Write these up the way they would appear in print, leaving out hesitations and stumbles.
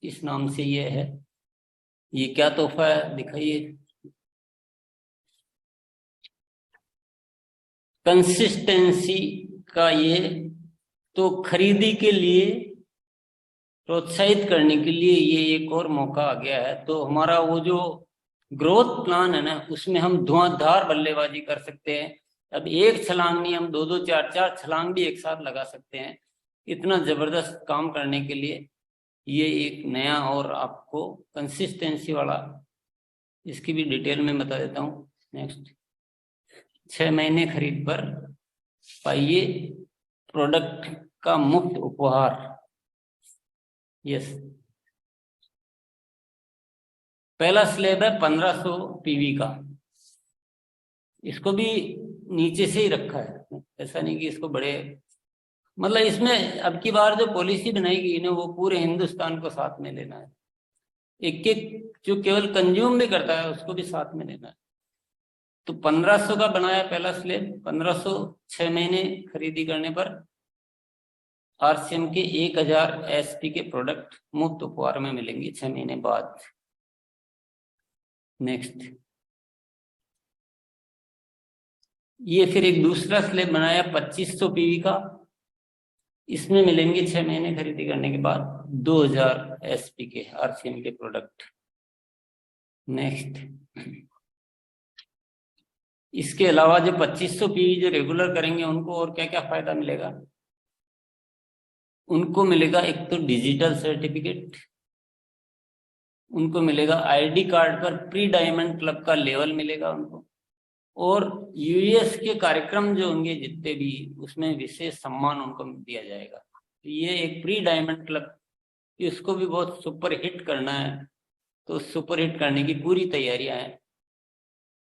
इस नाम से ये है। ये क्या तोहफा है दिखाइए। कंसिस्टेंसी का ये तो खरीदी के लिए प्रोत्साहित करने के लिए ये एक और मौका आ गया है। तो हमारा वो जो ग्रोथ प्लान है ना, उसमें हम धुआंधार बल्लेबाजी कर सकते हैं। अब एक छलांग नहीं, हम दो दो चार चार छलांग भी एक साथ लगा सकते हैं। इतना जबरदस्त काम करने के लिए ये एक नया और आपको कंसिस्टेंसी वाला, इसकी भी डिटेल में बता देता हूँ। नेक्स्ट, 6 महीने खरीद पर पाइए प्रोडक्ट का मुफ्त उपहार। यस, पहला स्लैब है 1500 पीवी का। इसको भी नीचे से ही रखा है, ऐसा नहीं कि इसको बड़े, मतलब इसमें अब की बार जो पॉलिसी बनाई गई ना, वो पूरे हिंदुस्तान को साथ में लेना है। एक एक जो केवल कंज्यूम भी करता है उसको भी साथ में लेना है। तो 1500 का बनाया पहला स्लैब। 1500 6 महीने खरीदी करने पर आरसीएम के 1000 एसपी के प्रोडक्ट मुफ्त उपहार में मिलेंगे 6 महीने बाद। नेक्स्ट, ये फिर एक दूसरा स्लैब बनाया 2500 पीवी का। इसमें मिलेंगे 6 महीने खरीदी करने के बाद 2000 एसपी के आरसीएम के प्रोडक्ट। नेक्स्ट, इसके अलावा जो 2500 पीवी जो रेगुलर करेंगे उनको और क्या क्या फायदा मिलेगा। उनको मिलेगा एक तो डिजिटल सर्टिफिकेट, उनको मिलेगा आईडी कार्ड पर प्री डायमंड क्लब का लेवल मिलेगा उनको, और यूएस के कार्यक्रम जो होंगे जितने भी, उसमें विशेष सम्मान उनको दिया जाएगा। तो ये एक प्री डायमंड क्लब, इसको भी बहुत सुपर हिट करना है, तो सुपर हिट करने की पूरी तैयारियां हैं।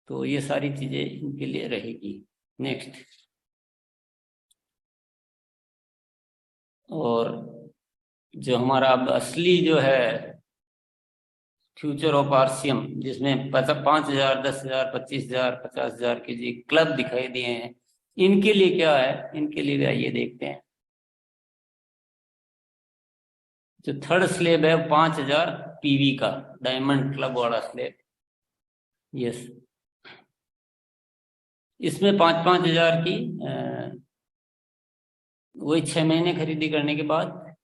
तो ये सारी चीजें इनके लिए रहेगी। नेक्स्ट, और जो हमारा अब असली जो है फ्यूचर ऑफ आरसीएम, जिसमें 5000, 10,000, 25,000, 50,000 के जी क्लब दिखाई दिए हैं, इनके लिए क्या है, इनके लिए भी आइए देखते हैं। जो थर्ड स्लेब है 5000 पीवी का डायमंड क्लब वाला स्लेब। यस, इसमें 5,000 की वही 6 महीने खरीदी करने के बाद,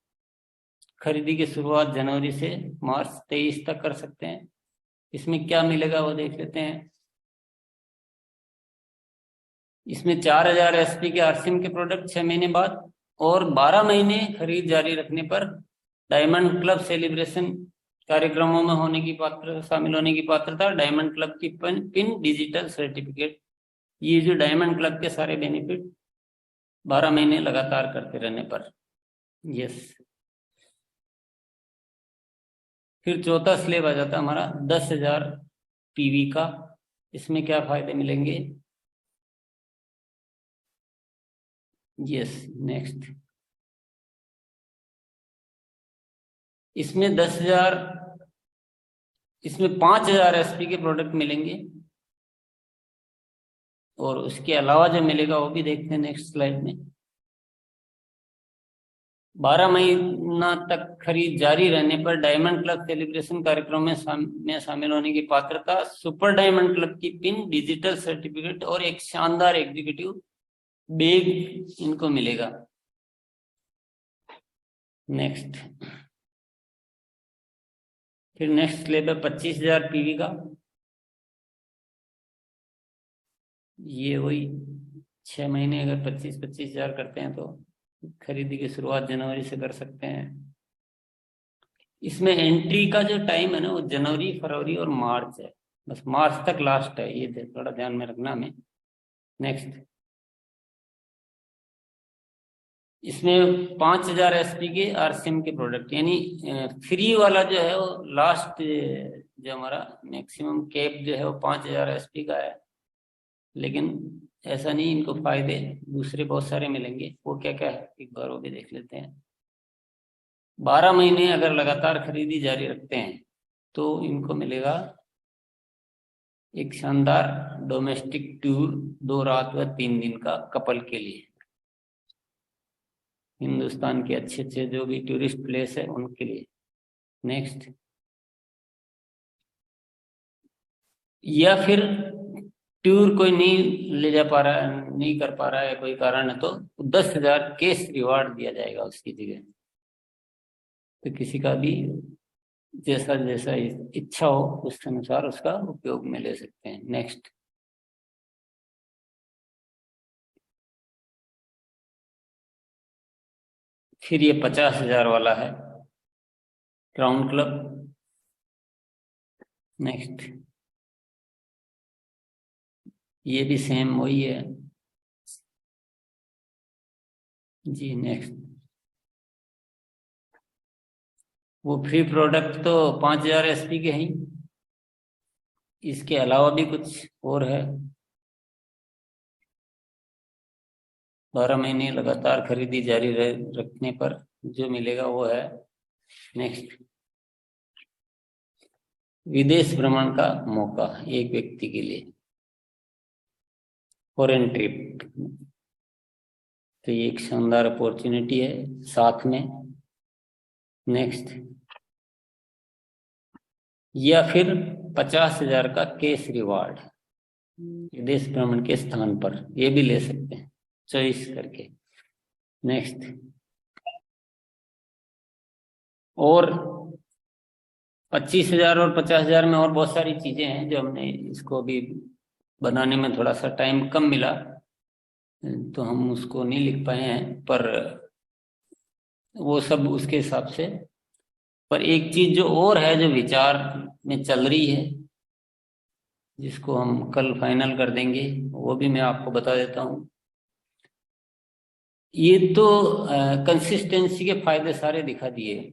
खरीदी की शुरुआत जनवरी से मार्च 23 तक कर सकते हैं। इसमें क्या मिलेगा वो देख लेते हैं। इसमें 4000 एसपी के आरसीएम के प्रोडक्ट 6 महीने बाद, और 12 महीने खरीद जारी रखने पर डायमंड क्लब सेलिब्रेशन कार्यक्रमों में होने की पात्र, शामिल होने की पात्रता, डायमंड क्लब की पिन डिजिटल सर्टिफिकेट। ये जो डायमंड क्लब के सारे बेनिफिट 12 महीने लगातार करते रहने पर। यस, फिर चौथा स्लेब आ जाता है हमारा 10,000 पीवी का। इसमें क्या फायदे मिलेंगे। यस, नेक्स्ट, इसमें 10,000, इसमें 5,000 एसपी के प्रोडक्ट मिलेंगे, और उसके अलावा जो मिलेगा वो भी देखते हैं नेक्स्ट स्लाइड में। 12 महीना तक खरीद जारी रहने पर डायमंड क्लब सेलिब्रेशन कार्यक्रम में शामिल होने की पात्रता, सुपर डायमंड क्लब की पिन डिजिटल सर्टिफिकेट, और एक शानदार एग्जीक्यूटिव बैग इनको मिलेगा। नेक्स्ट, फिर नेक्स्ट स्लैब है 25,000 पीवी का। ये वही 6 महीने अगर 25,000 करते हैं तो खरीदी की शुरुआत जनवरी से कर सकते हैं। इसमें एंट्री का जो टाइम है ना, वो जनवरी, फरवरी और मार्च है, बस मार्च तक लास्ट है, ये थोड़ा ध्यान में रखना हमें। नेक्स्ट, इसमें 5,000 एसपी के आरसीएम के प्रोडक्ट, यानी फ्री वाला जो है वो लास्ट, जो हमारा मैक्सिमम कैप जो है वो 5,000 एसपी का है। लेकिन ऐसा नहीं, इनको फायदे दूसरे बहुत सारे मिलेंगे। वो क्या क्या है एक बार वो भी देख लेते हैं। 12 महीने अगर लगातार खरीदी जारी रखते हैं तो इनको मिलेगा एक शानदार डोमेस्टिक टूर 2 रात व 3 दिन का कपल के लिए। हिंदुस्तान के अच्छे अच्छे जो भी टूरिस्ट प्लेस है उनके लिए। नेक्स्ट, या फिर टूर कोई नहीं ले जा पा रहा है, नहीं कर पा रहा है, कोई कारण है, तो 10,000 केस रिवार्ड दिया जाएगा उसकी जगह। तो किसी का भी जैसा जैसा इच्छा हो उस अनुसार उसका उपयोग में ले सकते हैं। नेक्स्ट, फिर ये 50,000 वाला है, क्राउन क्लब। नेक्स्ट, ये भी सेम वही है जी। नेक्स्ट, वो फ्री प्रोडक्ट तो 5,000 SP के हैं, इसके अलावा भी कुछ और है। 12 महीने लगातार खरीदी जारी रखने पर जो मिलेगा वो है। नेक्स्ट, विदेश भ्रमण का मौका एक व्यक्ति के लिए, फॉरेन ट्रिप। तो ये एक शानदार अपॉर्चुनिटी है साथ में। नेक्स्ट, या फिर 50,000 का कैश रिवार्ड विदेश भ्रमण के स्थान पर, ये भी ले सकते हैं चॉइस करके। नेक्स्ट, और 25,000 और 50,000 में और बहुत सारी चीजें हैं जो हमने इसको अभी बनाने में थोड़ा सा टाइम कम मिला तो हम उसको नहीं लिख पाए हैं, पर वो सब उसके हिसाब से। पर एक चीज जो और है जो विचार में चल रही है, जिसको हम कल फाइनल कर देंगे, वो भी मैं आपको बता देता हूँ। ये तो कंसिस्टेंसी के फायदे सारे दिखा दिए।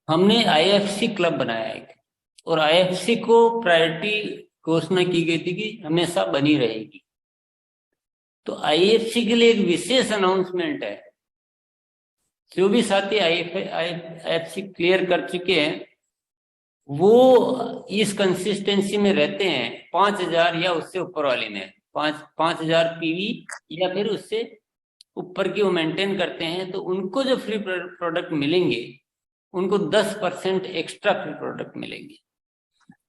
हमने IFC क्लब बनाया है, और IFC को प्रायोरिटी घोषणा की गई थी कि हमेशा बनी रहेगी। तो IFC के लिए एक विशेष अनाउंसमेंट है। जो भी साथी IFC क्लियर कर चुके हैं वो इस कंसिस्टेंसी में रहते हैं, 5,000 या उससे ऊपर वाले में, 5,000 PV या फिर उससे ऊपर की वो मेंटेन करते हैं, तो उनको जो फ्री प्रोडक्ट मिलेंगे उनको 10% एक्स्ट्रा फ्री प्रोडक्ट मिलेंगे।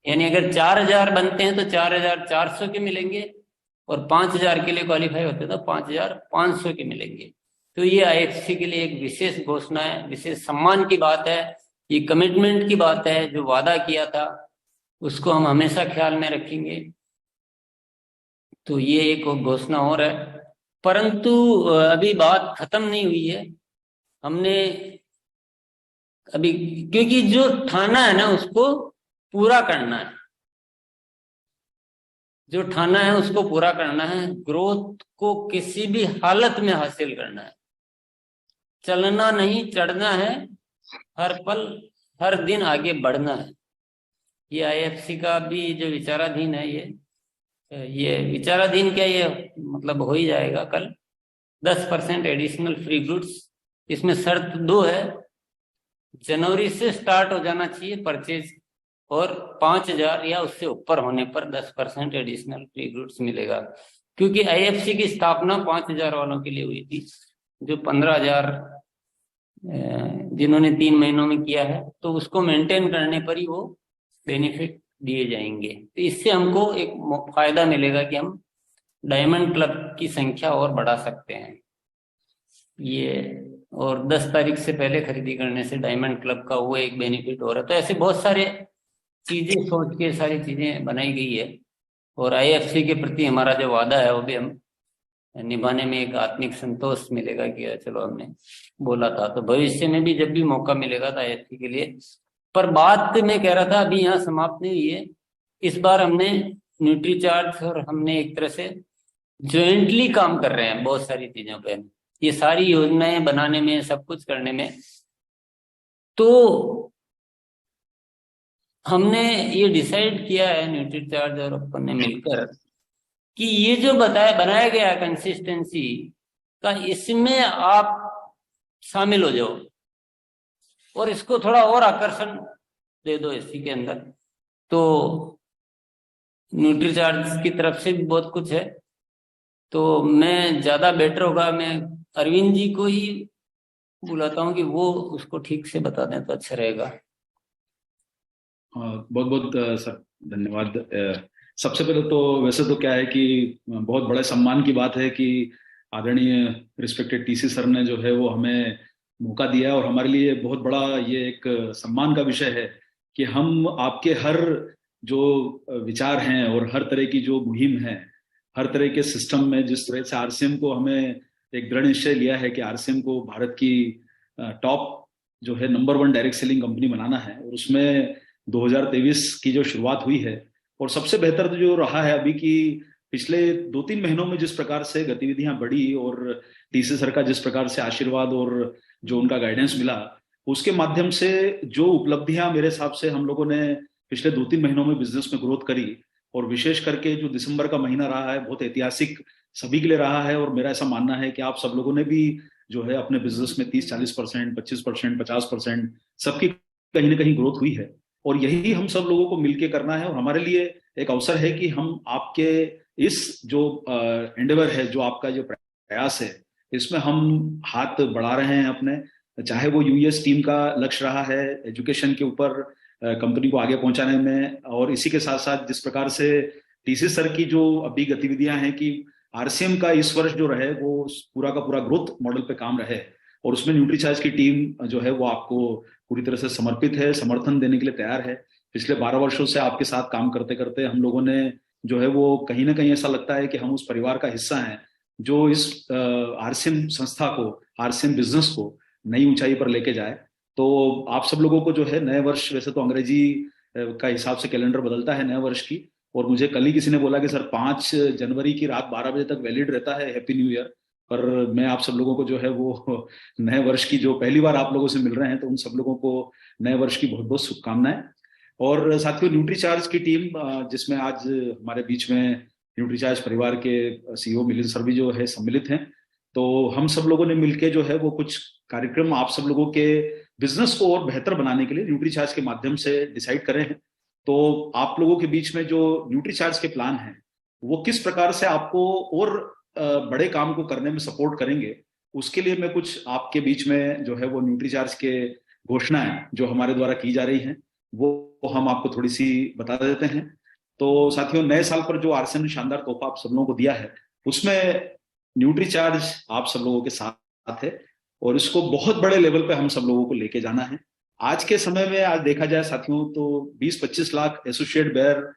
यानी अगर 4,000 बनते हैं तो 4,400 के मिलेंगे, और 5,000 के लिए क्वालिफाई होते हैं तो 5,500 के मिलेंगे। तो ये IFC के लिए एक विशेष घोषणा है, विशेष सम्मान की बात है, ये कमिटमेंट की बात है। जो वादा किया था उसको हम हमेशा ख्याल में रखेंगे। तो ये एक घोषणा और है, परंतु अभी बात खत्म नहीं हुई है। हमने अभी, क्योंकि जो ठाना है ना उसको पूरा करना है, जो ठाना है उसको पूरा करना है। ग्रोथ को किसी भी हालत में हासिल करना है, चलना नहीं चढ़ना है, हर पल हर दिन आगे बढ़ना है। ये IFC का भी जो विचाराधीन है, ये विचाराधीन क्या, ये मतलब हो ही जाएगा कल। 10% एडिशनल फ्री गुड्स, इसमें शर्त 2 है, जनवरी से स्टार्ट हो जाना चाहिए परचेज, और 5,000 या उससे ऊपर होने पर 10% एडिशनल फ्री गुड्स मिलेगा। क्योंकि IFC की स्थापना 5,000 वालों के लिए हुई थी, जो 15,000 जिन्होंने 3 महीनों में किया है, तो उसको मेंटेन करने पर ही वो बेनिफिट दिए जाएंगे। तो इससे हमको एक फायदा मिलेगा कि हम डायमंड क्लब की संख्या और बढ़ा सकते हैं। ये, और 10 तारीख से पहले खरीदी करने से डायमंड क्लब का वो एक बेनिफिट हो रहा है। तो ऐसे बहुत सारे चीजें सोच के सारी चीजें बनाई गई है, और IFC के प्रति हमारा जो वादा है वो भी हम निभाने में एक आत्मिक संतोष मिलेगा कि चलो हमने बोला था। तो भविष्य में भी जब भी मौका मिलेगा तो IFC के लिए। पर बात मैं कह रहा था अभी यहाँ समाप्त नहीं हुई है। इस बार हमने न्यूट्रीचार्ज और हमने एक तरह से ज्वाइंटली काम कर रहे हैं बहुत सारी चीजों पे, ये सारी योजनाएं बनाने में, सब कुछ करने में। तो हमने ये डिसाइड किया है न्यूट्रीचार्ज और अपन ने मिलकर कि ये जो बनाया गया है कंसिस्टेंसी का, इसमें आप शामिल हो जाओ और इसको थोड़ा और आकर्षण दे दो इसी के अंदर। तो न्यूट्रीचार्ज की तरफ से भी बहुत कुछ है, तो मैं ज्यादा बेटर होगा मैं अरविंद जी को ही बुलाता हूँ कि वो उसको ठीक से बता दें तो अच्छा रहेगा। बहुत बहुत सर धन्यवाद। सबसे पहले तो वैसे तो क्या है कि बहुत बड़े सम्मान की बात है कि आदरणीय रिस्पेक्टेड टीसी सर ने जो है वो हमें मौका दिया है, और हमारे लिए बहुत बड़ा ये एक सम्मान का विषय है कि हम आपके हर जो विचार हैं और हर तरह की जो मुहिम है, हर तरह के सिस्टम में जिस तरह से आरसीएम को हमें एक दृढ़ निश्चय लिया है कि आरसीएम को भारत की टॉप जो है नंबर 1 डायरेक्ट सेलिंग कंपनी बनाना है, और उसमें 2023 की जो शुरुआत हुई है, और सबसे बेहतर तो जो रहा है अभी की पिछले 2-3 महीनों में जिस प्रकार से गतिविधियां बढ़ी और टीसी सर का जिस प्रकार से आशीर्वाद और जो उनका गाइडेंस मिला, उसके माध्यम से जो उपलब्धियां मेरे हिसाब से हम लोगों ने पिछले 2-3 महीनों में बिजनेस में ग्रोथ करी, और विशेष करके जो दिसंबर का महीना रहा है बहुत ऐतिहासिक सभी के लिए रहा है, और मेरा ऐसा मानना है कि आप सब लोगों ने भी जो है अपने बिजनेस में 30-40%, 25%, 50% सबकी कहीं ना कहीं ग्रोथ हुई है, और यही हम सब लोगों को मिलकर करना है। और हमारे लिए एक अवसर है कि हम आपके इस जो एंडेवर है, जो आपका जो प्रयास है, इसमें हम हाथ बढ़ा रहे हैं अपने, चाहे वो यूएस टीम का लक्ष्य रहा है एजुकेशन के ऊपर कंपनी को आगे पहुंचाने में, और इसी के साथ साथ जिस प्रकार से टीसी सर की जो अभी गतिविधियां हैं कि आरसीएम का इस वर्ष जो रहे वो पूरा का पूरा ग्रोथ मॉडल पे काम रहे, और उसमें न्यूट्रीचार्ज की टीम जो है वो आपको पूरी तरह से समर्पित है, समर्थन देने के लिए तैयार है। पिछले 12 वर्षों से आपके साथ काम करते करते हम लोगों ने जो है वो कहीं ना कहीं ऐसा लगता है कि हम उस परिवार का हिस्सा हैं जो इस आरसीएम संस्था को, आरसीएम बिजनेस को नई ऊंचाई पर लेके जाए। तो आप सब लोगों को जो है नए वर्ष, वैसे तो अंग्रेजी का हिसाब से कैलेंडर बदलता है नए वर्ष की, और मुझे कल ही किसी ने बोला कि सर 5 जनवरी की रात 12 बजे तक वैलिड रहता है, हैप्पी न्यू ईयर। पर मैं आप सब लोगों को जो है वो नए वर्ष की, जो पहली बार आप लोगों से मिल रहे हैं, तो उन सब लोगों को नए वर्ष की बहुत बहुत शुभकामनाएं। और साथियों, न्यूट्रीचार्ज की टीम जिसमें आज हमारे बीच में न्यूट्रीचार्ज परिवार के सीईओ मिलिंद सर भी जो है सम्मिलित हैं, तो हम सब लोगों ने मिलकर जो है वो कुछ कार्यक्रम आप सब लोगों के बिजनेस को और बेहतर बनाने के लिए न्यूट्रीचार्ज के माध्यम से डिसाइड करे हैं। तो आप लोगों के बीच में जो न्यूट्रीचार्ज के प्लान हैं वो किस प्रकार से आपको और बड़े काम को करने में सपोर्ट करेंगे, उसके लिए मैं कुछ आपके बीच में जो है वो न्यूट्रीचार्ज के घोषणाएं जो हमारे द्वारा की जा रही हैं वो हम आपको थोड़ी सी बता देते हैं। तो साथियों, नए साल पर जो आरसीएम ने शानदार तोहफा आप सब लोगों को दिया है, उसमें न्यूट्रीचार्ज आप सब लोगों के साथ है, और इसको बहुत बड़े लेवल पे हम सब लोगों को लेके जाना है। आज के समय में आज देखा जाए साथियों तो 20-25 लाख एसोसिएट बेयर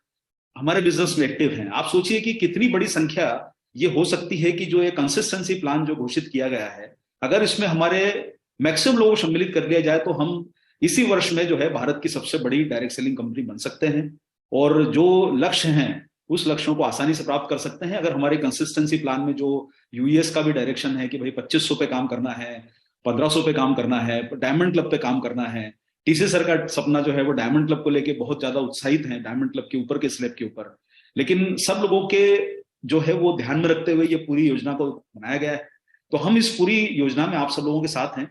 हमारे बिजनेस में एक्टिव हैं। आप सोचिए कि कितनी बड़ी संख्या ये हो सकती है कि जो ये कंसिस्टेंसी प्लान जो घोषित किया गया है, अगर इसमें हमारे मैक्सिमम लोगों को सम्मिलित कर लिया जाए तो हम इसी वर्ष में जो है भारत की सबसे बड़ी डायरेक्ट सेलिंग कंपनी बन सकते हैं, और जो लक्ष्य हैं उस लक्ष्यों को आसानी से प्राप्त कर सकते हैं। अगर हमारे कंसिस्टेंसी प्लान में जो यूएस का भी डायरेक्शन है कि भाई 2500 पे काम करना है, 1500 पे काम करना है, डायमंड क्लब पे काम करना है। टीसी सर का सपना जो है वो डायमंड क्लब को लेके बहुत ज्यादा उत्साहित है, डायमंड क्लब के ऊपर के स्लैब के ऊपर। लेकिन सब लोगों के जो है वो ध्यान में रखते हुए ये पूरी योजना को बनाया गया है। तो हम इस पूरी योजना में आप सब लोगों के साथ हैं।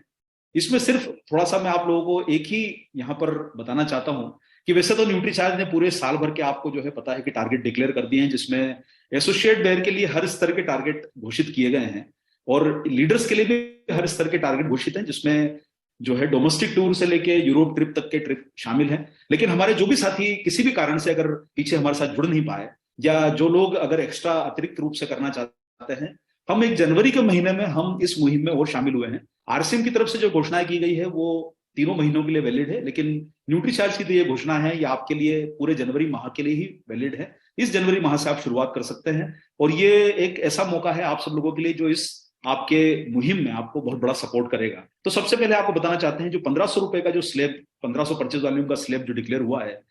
इसमें सिर्फ थोड़ा सा मैं आप लोगों को एक ही यहाँ पर बताना चाहता हूं कि वैसे तो न्यूट्रीचार्ज ने पूरे साल भर के आपको जो है पता है कि टारगेट डिक्लेयर कर दिए हैं, जिसमें एसोसिएट बेयर के लिए हर स्तर के टारगेट घोषित किए गए हैं, और लीडर्स के लिए भी हर स्तर के टारगेट घोषित हैं, जिसमें जो है डोमेस्टिक टूर से लेके यूरोप ट्रिप तक के ट्रिप शामिल हैं। लेकिन हमारे जो भी साथी किसी भी कारण से अगर पीछे हमारे साथ जुड़ नहीं पाए, या जो लोग अगर एक्स्ट्रा अतिरिक्त रूप से करना चाहते हैं, हम 1 जनवरी के महीने में हम इस मुहिम में और शामिल हुए हैं। आरसीएम की तरफ से जो घोषणाएं की गई है वो 3 महीनों के लिए वैलिड है, लेकिन न्यूट्रीचार्ज की तो ये घोषणा है ये आपके लिए पूरे जनवरी माह के लिए ही वैलिड है। इस जनवरी माह से आप शुरुआत कर सकते हैं, और ये एक ऐसा मौका है आप सब लोगों के लिए जो इस आपके मुहिम में आपको बहुत बड़ा सपोर्ट करेगा। तो सबसे पहले आपको बताना चाहते हैं जो 1500 रुपए का जो स्लैब, 1500 परचेज वॉल्यूम का स्लैब जो डिक्लेयर हुआ है,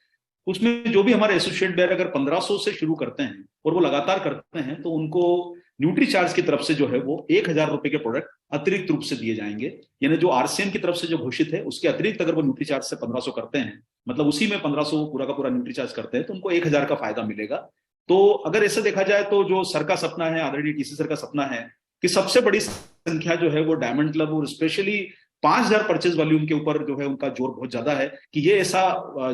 उसमें जो भी हमारे एसोसिएट बेयर अगर 1500 से शुरू करते हैं और वो लगातार करते हैं, तो उनको न्यूट्रीचार्ज की तरफ से जो है वो 1000 रुपए के प्रोडक्ट अतिरिक्त रूप से दिए जाएंगे। यानी जो आरसीएम की तरफ से जो घोषित है उसके अतिरिक्त अगर वो न्यूट्रीचार्ज से 1500 करते हैं, मतलब उसी में 1500 पूरा का पूरा न्यूट्रीचार्ज करते हैं, तो उनको 1000 का फायदा मिलेगा। तो अगर ऐसे देखा जाए तो जो सर का सपना है, आदरणीय टीसी सर का सपना है कि सबसे बड़ी संख्या जो है वो डायमंड क्लब और स्पेशली 5000 परचेज वॉल्यूम के ऊपर जो है उनका जोर बहुत ज्यादा है कि ये ऐसा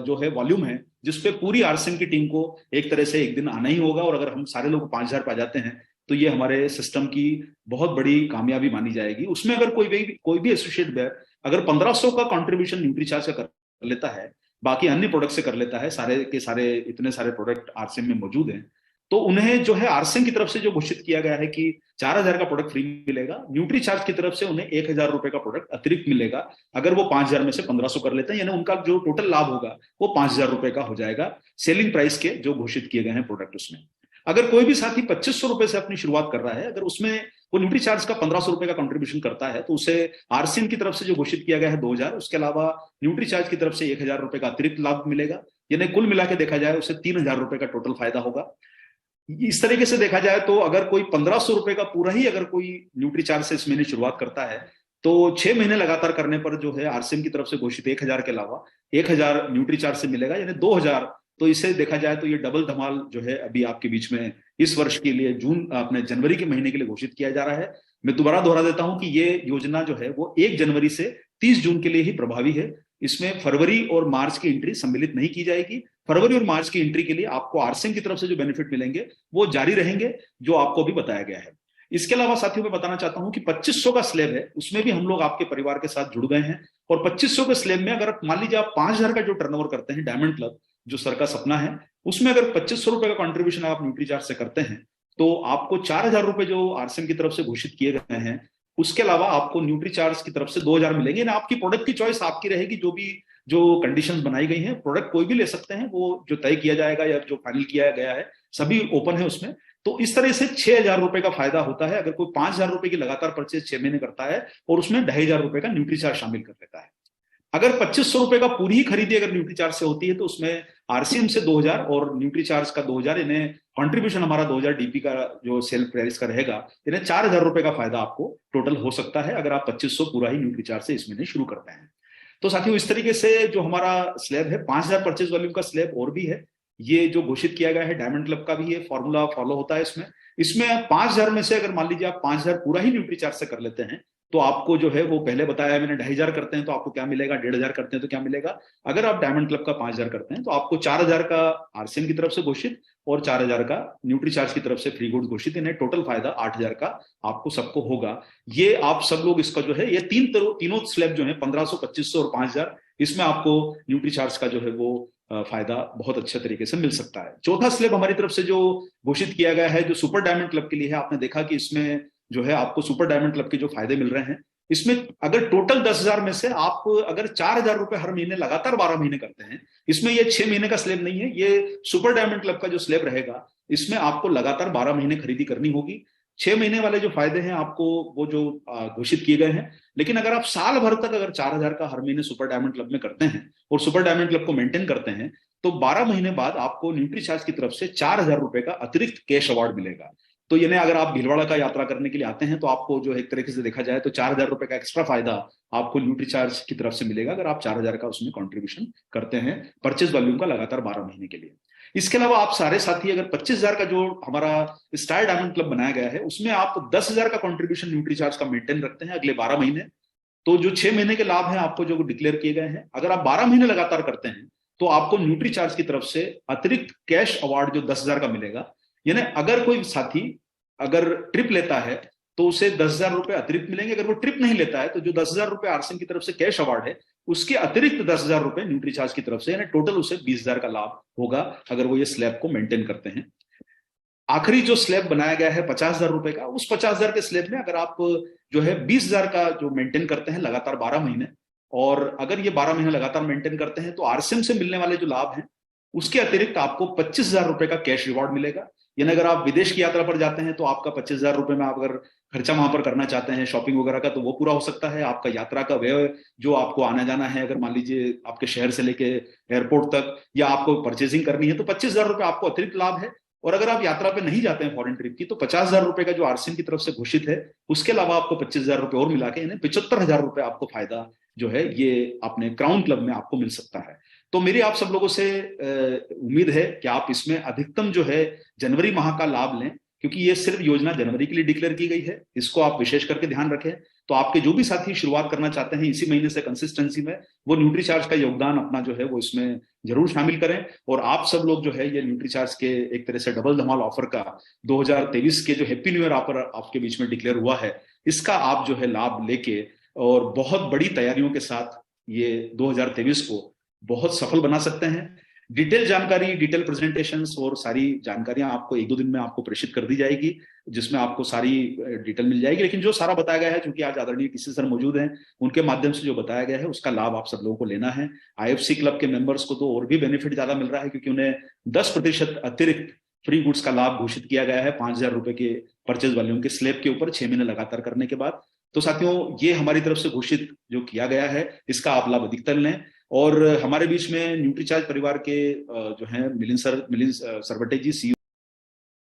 जो है वॉल्यूम है जिसपे पूरी आरसीएम की टीम को एक तरह से एक दिन आना ही होगा, और अगर हम सारे लोग 5000 पे आ जाते हैं तो ये हमारे सिस्टम की बहुत बड़ी कामयाबी मानी जाएगी। उसमें अगर कोई भी एसोसिएट बैंक अगर 1500 का कंट्रीब्यूशन न्यूट्रीचार्ज का कर लेता है, बाकी अन्य प्रोडक्ट से कर लेता है, सारे के सारे इतने सारे प्रोडक्ट आरसीएम में मौजूद हैं, तो उन्हें जो है आरसीएम की तरफ से जो घोषित किया गया है कि 4000 का प्रोडक्ट फ्री मिलेगा, न्यूट्रीचार्ज की तरफ से उन्हें 1000 रुपए का प्रोडक्ट अतिरिक्त मिलेगा अगर वो 5000 में से 1500 कर लेते हैं, यानी उनका जो टोटल लाभ होगा वो 5000 रुपए का हो जाएगा सेलिंग प्राइस के जो घोषित किए गए हैं प्रोडक्ट उसमें। अगर कोई भी साथी 2500 रुपए से अपनी शुरुआत कर रहा है, अगर उसमें वो न्यूट्रीचार्ज का 1500 रुपए का कंट्रीब्यूशन करता है, तो उसे आरसीएम की तरफ से जो घोषित किया गया है 2000, उसके अलावा न्यूट्रीचार्ज की तरफ से 1000 रुपए का अतिरिक्त लाभ मिलेगा, यानी कुल मिला के देखा जाए उसे 3000 रुपए का टोटल फायदा होगा। इस तरीके से देखा जाए तो अगर कोई 1500 रुपए का पूरा ही अगर कोई न्यूट्रीचार्ज से इस महीने शुरुआत करता है, तो 6 महीने लगातार करने पर जो है आरसीएम की तरफ से घोषित 1000 के अलावा 1000 न्यूट्रीचार्ज से मिलेगा, यानी 2000। तो इसे देखा जाए तो ये डबल धमाल जो है अभी आपके बीच में इस वर्ष के लिए अपने जनवरी के महीने के लिए घोषित किया जा रहा है। मैं दोबारा दोहरा देता हूं कि ये योजना जो है वो 1 जनवरी से 30 जून के लिए ही प्रभावी है। इसमें फरवरी और मार्च की एंट्री सम्मिलित नहीं की जाएगी। फरवरी और मार्च की एंट्री के लिए आपको आरसीएम की तरफ से जो बेनिफिट मिलेंगे वो जारी रहेंगे, जो आपको भी बताया गया है। इसके अलावा साथियों मैं बताना चाहता हूं कि 2500 का स्लैब है, उसमें भी हम लोग आपके परिवार के साथ जुड़ गए हैं। और 2500 के स्लैब में अगर मान लीजिए आप 5000 का जो टर्नओवर करते हैं, डायमंड क्लब जो सर का सपना है, उसमें अगर 2500 रुपए का कॉन्ट्रीब्यूशन आप न्यूट्रीचार्ज से करते हैं, तो आपको 4000 रुपए जो आरसीएम की तरफ से घोषित किए गए हैं, उसके अलावा आपको न्यूट्रीचार्ज की तरफ से 2000 मिलेंगे ना। आपकी प्रोडक्ट की चॉइस आपकी रहेगी, जो कंडीशंस बनाई गई हैं, प्रोडक्ट कोई भी ले सकते हैं, वो जो तय किया जाएगा या जो फाइनल किया गया है सभी ओपन है उसमें। तो इस तरह से 6000 रुपए का फायदा होता है अगर कोई 5000 रुपए की लगातार परचेज 6 महीने करता है और उसमें 2500 रुपए का न्यूट्रीचार्ज शामिल कर लेता है। अगर 2500 रुपए का पूरी ही खरीदी अगर न्यूट्रीचार्ज से होती है, तो उसमें आरसीएम से 2000 और न्यूट्रीचार्ज का 2000, यानी कंट्रीब्यूशन हमारा 2000 डीपी का जो सेल प्राइस का रहेगा, यानी 4000 रुपए का फायदा आपको टोटल हो सकता है अगर आप 2500 पूरा ही न्यूट्रीचार्ज से इस महीने शुरू करते हैं। तो साथियों इस तरीके से जो हमारा स्लैब है, 5000 परचेज वॉल्यूम का स्लैब और भी है, ये जो घोषित किया गया है डायमंड क्लब का भी ये फॉर्मूला फॉलो होता है इसमें 5000 में से अगर मान लीजिए आप 5000 पूरा ही न्यूट्रीचार्ज से कर लेते हैं, तो आपको जो है वो पहले बताया मैंने 2500 करते हैं तो आपको क्या मिलेगा, 1500 करते हैं तो क्या मिलेगा। अगर आप डायमंड क्लब का 5000 करते हैं तो आपको 4000 का आरसीएम की तरफ से घोषित और 4000 का न्यूट्रीचार्ज की तरफ से फ्री गुड घोषित, इन्हें टोटल फायदा 8000 का आपको सबको होगा। ये आप सब लोग इसका जो है ये तीनों स्लैब जो है 1500, 2500 और 5000, इसमें आपको न्यूट्रीचार्ज का जो है वो फायदा बहुत अच्छे तरीके से मिल सकता है। चौथा स्लैब हमारी तरफ से जो घोषित किया गया है, जो सुपर डायमंड क्लब के लिए है, आपने देखा कि इसमें जो है आपको सुपर डायमंड क्लब के जो फायदे मिल रहे हैं, इसमें अगर टोटल 10,000 में से आप अगर 4,000 रुपए हर महीने लगातार 12 महीने करते हैं, इसमें ये 6 महीने का स्लैब नहीं है, ये सुपर डायमंड क्लब का जो स्लैब रहेगा इसमें आपको लगातार 12 महीने खरीदी करनी होगी। 6 महीने वाले जो फायदे हैं आपको वो जो घोषित किए गए हैं, लेकिन अगर आप साल भर तक अगर 4,000 का हर महीने सुपर डायमंड क्लब में करते हैं और सुपर डायमंड क्लब को मेंटेन करते हैं, तो 12 महीने बाद आपको न्यूट्रीचार्ज की तरफ से 4,000 रुपए का अतिरिक्त कैश अवार्ड मिलेगा। तो यानी अगर आप भीलवाड़ा का यात्रा करने के लिए आते हैं तो आपको जो एक तरीके से देखा जाए तो 4,000 रुपए का एक्स्ट्रा फायदा आपको न्यूट्रीचार्ज की तरफ से मिलेगा अगर आप 4,000 का उसमें कंट्रीब्यूशन करते हैं परचेज वॉल्यूम का लगातार 12 महीने के लिए। इसके अलावा आप सारे साथी अगर 25,000 का जो हमारा स्टार डायमंड क्लब बनाया गया है उसमें आप 10,000 का कंट्रीब्यूशन न्यूट्रीचार्ज का मेंटेन रखते हैं अगले 12 महीने, तो जो 6 महीने के लाभ हैं आपको जो डिक्लेयर किए गए हैं, अगर आप 12 महीने लगातार करते हैं तो आपको न्यूट्रीचार्ज की तरफ से अतिरिक्त कैश अवार्ड जो 10,000 का मिलेगा। यानी अगर कोई साथी अगर ट्रिप लेता है तो उसे 10,000 रुपए अतिरिक्त मिलेंगे, अगर वो ट्रिप नहीं लेता है तो जो 10,000 रुपए आरसीएम की तरफ से कैश अवार्ड है उसके अतिरिक्त 10,000 रुपए न्यूट्रीचार्ज की तरफ से, यानी टोटल उसे 20,000 का लाभ होगा अगर वो ये स्लैब को मेंटेन करते हैं। आखिरी जो स्लैब बनाया गया है 50,000 रुपए का, उस 50,000 के स्लैब में अगर आप जो है 20,000 का जो मेंटेन करते हैं लगातार 12 महीने, और अगर ये 12 महीने लगातार मेंटेन करते हैं तो आरसीएम से मिलने वाले जो लाभ हैं उसके अतिरिक्त आपको 25,000 रुपए का कैश रिवॉर्ड मिलेगा। यानी अगर आप विदेश की यात्रा पर जाते हैं तो आपका 25,000 रुपए में आप अगर खर्चा वहां पर करना चाहते हैं शॉपिंग वगैरह का तो वो पूरा हो सकता है। आपका यात्रा का व्यय जो आपको आना जाना है, अगर मान लीजिए आपके शहर से लेके एयरपोर्ट तक या आपको परचेजिंग करनी है तो 25,000 रुपए आपको अतिरिक्त लाभ है। और अगर आप यात्रा पे नहीं जाते हैं फॉरेन ट्रिप की तो 50,000 रुपए का जो आरसीएम की तरफ से घोषित है उसके अलावा आपको 25,000 रुपए और मिला के यानी 75,000 रुपए आपको फायदा जो है ये अपने क्राउन क्लब में आपको मिल सकता है। तो मेरी आप सब लोगों से उम्मीद है कि आप इसमें अधिकतम जो है जनवरी माह का लाभ लें, क्योंकि ये सिर्फ योजना जनवरी के लिए डिक्लेयर की गई है, इसको आप विशेष करके ध्यान रखें। तो आपके जो भी साथी शुरुआत करना चाहते हैं इसी महीने से कंसिस्टेंसी में, वो न्यूट्रीचार्ज का योगदान अपना जो है वो इसमें जरूर शामिल करें। और आप सब लोग जो है ये न्यूट्रीचार्ज के एक तरह से डबल धमाल ऑफर का 2023 के जो हैप्पी न्यू ईयर ऑफर आपके बीच में डिक्लेयर हुआ है, इसका आप जो है लाभ लेके और बहुत बड़ी तैयारियों के साथ ये 2023 को बहुत सफल बना सकते हैं। डिटेल जानकारी, डिटेल प्रेजेंटेशंस और सारी जानकारियां आपको 1-2 दिन में आपको प्रेषित कर दी जाएगी, जिसमें आपको सारी डिटेल मिल जाएगी। लेकिन जो सारा बताया गया है, चूंकि आज आदरणीय टीसी सर मौजूद हैं, उनके माध्यम से जो बताया गया है उसका लाभ आप सब लोगों को लेना है। IFC क्लब के मेंबर्स को तो और भी बेनिफिट ज्यादा मिल रहा है, क्योंकि उन्हें 10% अतिरिक्त फ्री गुड्स का लाभ घोषित किया गया है 5,000 रुपए के परचेज वॉल्यूम के स्लैब के ऊपर 6 महीने लगातार करने के बाद। तो साथियों, ये हमारी तरफ से घोषित जो किया गया है, इसका आप लाभ अधिकतर लें। और हमारे बीच में न्यूट्रीचार्ज परिवार के जो हैं मिलिंद सरवटे जी, CEO